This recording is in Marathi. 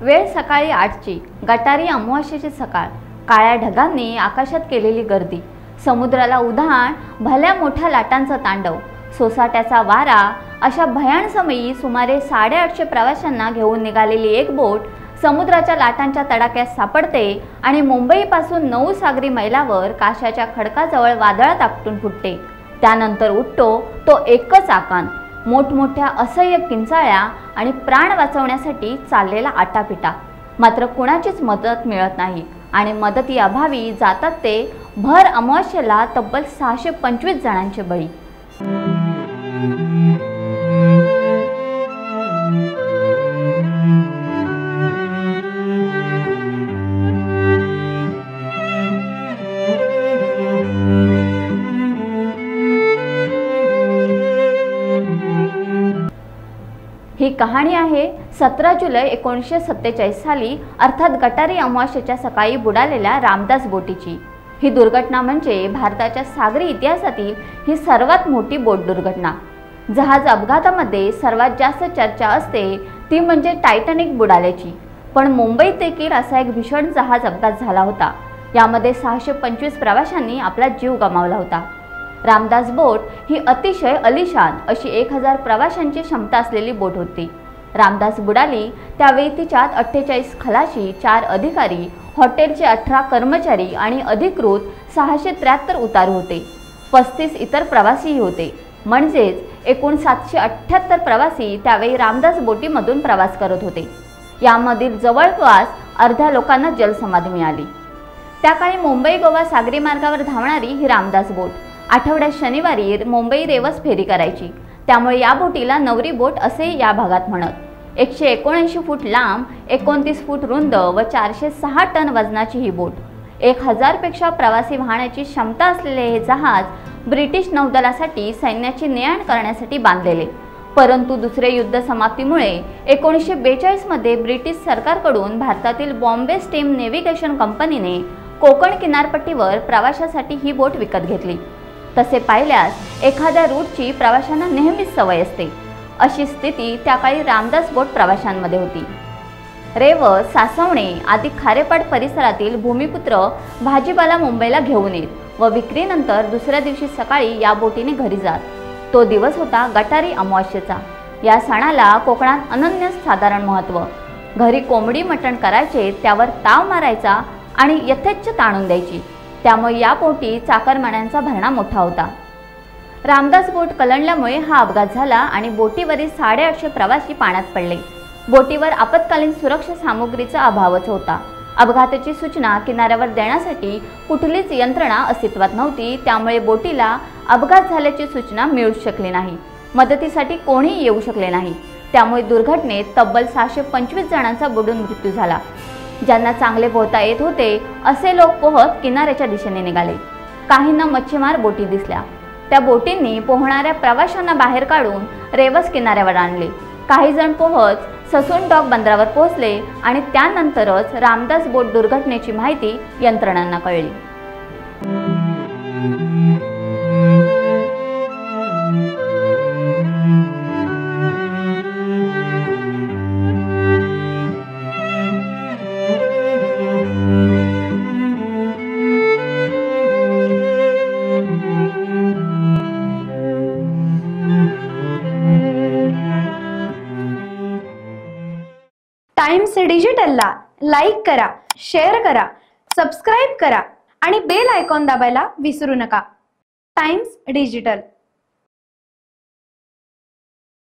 वेळ सकाळी 8ची, गटारी अमावास्येची सकाळ। काळ्या ढगांनी आकाशात केलेली गर्दी, समुद्राला उधाण, भल्या मोठ्या लाटांचा तांडव, सोसाट्याचा वारा। अशा भयाण समयी सुमारे 850 प्रवाशांना घेऊन निघालेली एक बोट समुद्राच्या लाटांच्या तडाख्यात सापडते आणि मुंबईपासून 9 सागरी मैलावर काशाच्या खडकाजवळ वादळात आपटून फुटते। त्यानंतर उठतो तो एकच आकांत, मोठमोठ्या असह्य किंचाळ्या आणि प्राण वाचवण्यासाठी चाललेला आटापिटा। मात्र कुणाचीच मदत मिळत नाही आणि मदतीअभावी जातात ते भर अमावास्येला तब्बल 625 जणांचे बळी। ही कहाणी आहे 17 जुलै 1947 साली अर्थात गटारी अमावास्येच्या सकाळी बुडालेल्या रामदास बोटीची। ही दुर्घटना म्हणजे भारताच्या सागरी इतिहासातील ही सर्वात मोठी बोट दुर्घटना। जहाज अपघातामध्ये सर्वात जास्त चर्चा असते ती म्हणजे टायटॅनिक बुडाल्याची, पण मुंबईत देखील असा एक भीषण जहाज अपघात झाला होता। यामध्ये 625 प्रवाशांनी आपला जीव गमावला होता। रामदास बोट ही अतिशय अलिशान अशी 1000 प्रवाशांची क्षमता असलेली बोट होती। रामदास बुडाली त्यावेळी तिच्यात 48 खलाशी, 4 अधिकारी, हॉटेलचे 18 कर्मचारी आणि अधिकृत 673 उतारू होते। 35 इतर प्रवासीही होते, म्हणजेच एकूण 778 प्रवासी त्यावेळी रामदास बोटीमधून प्रवास करत होते। यामधील जवळपास अर्ध्या लोकांना जलसमाधी मिळाली। त्या काळी मुंबई गोवा सागरी मार्गावर धावणारी ही रामदास बोट आठवड्यात शनिवारी मुंबई रेवस फेरी करायची, त्यामुळे या बोटीला नवरी बोट असे या भागात म्हणत। 179 फूट लांब, 29 फूट रुंद व 406 टन वजनाची ही बोट 1000 पेक्षा प्रवासी वाहण्याची क्षमता असलेले हे जहाज ब्रिटिश नौदलासाठी सैन्याची ने-आण करण्यासाठी बांधलेले। परंतु दुसरे युद्ध समाप्तीमुळे 1942 मध्ये ब्रिटिश सरकारकडून भारतातील बॉम्बे स्टीम नेव्हिगेशन कंपनीने कोकण किनारपट्टीवर प्रवाशासाठी ही बोट विकत घेतली। तसे पाहिल्यास एखाद्या रूटची प्रवाशांना नेहमीच सवय असते, अशी स्थिती त्या काळी रामदास बोट प्रवाशांमध्ये होती। रेवस, सासवणे आदी खारेपाट परिसरातील भूमिपुत्र भाजीपाला मुंबईला घेऊन येत व विक्रीनंतर दुसऱ्या दिवशी सकाळी या बोटीने घरी जात। तो दिवस होता गटारी अमावास्येचा। या सणाला कोकणात अनन्यसाधारण महत्त्व। घरी कोंबडी मटण करायचे, त्यावर ताव मारायचा आणि यथेच्छ ताणून द्यायची, त्यामुळे या बोटी चाकरमान्यांचा भरणा मोठा होता। रामदास बोट कलंडल्यामुळे हा अपघात झाला आणि बोटीवरील 850 प्रवासी पाण्यात पडले। बोटीवर आपत्कालीन सुरक्षा सामुग्रीचा अभावच होता। अपघाताची सूचना किनाऱ्यावर देण्यासाठी कुठलीच यंत्रणा अस्तित्वात नव्हती, त्यामुळे बोटीला अपघात झाल्याची सूचना मिळू शकली नाही। मदतीसाठी कोणीही येऊ शकले नाही, त्यामुळे दुर्घटनेत तब्बल 625 जणांचा बुडून मृत्यू झाला। ज्यांना चांगले पोहता येत होते असे लोक पोहत किनाऱ्याच्या दिशेने निघाले। काहींना मच्छीमार बोटी दिसल्या, त्या बोटींनी पोहणाऱ्या प्रवाशांना बाहेर काढून रेवस किनाऱ्यावर आणले। काही जण पोहत ससून डॉक बंदरावर पोहोचले आणि त्यानंतरच रामदास बोट दुर्घटनेची माहिती यंत्रणांना कळली। टाइम्स डिजिटलला लाईक करा, शेअर करा, सबस्क्राईब करा आणि बेल आयकॉन दाबायला विसरू नका। Times digital.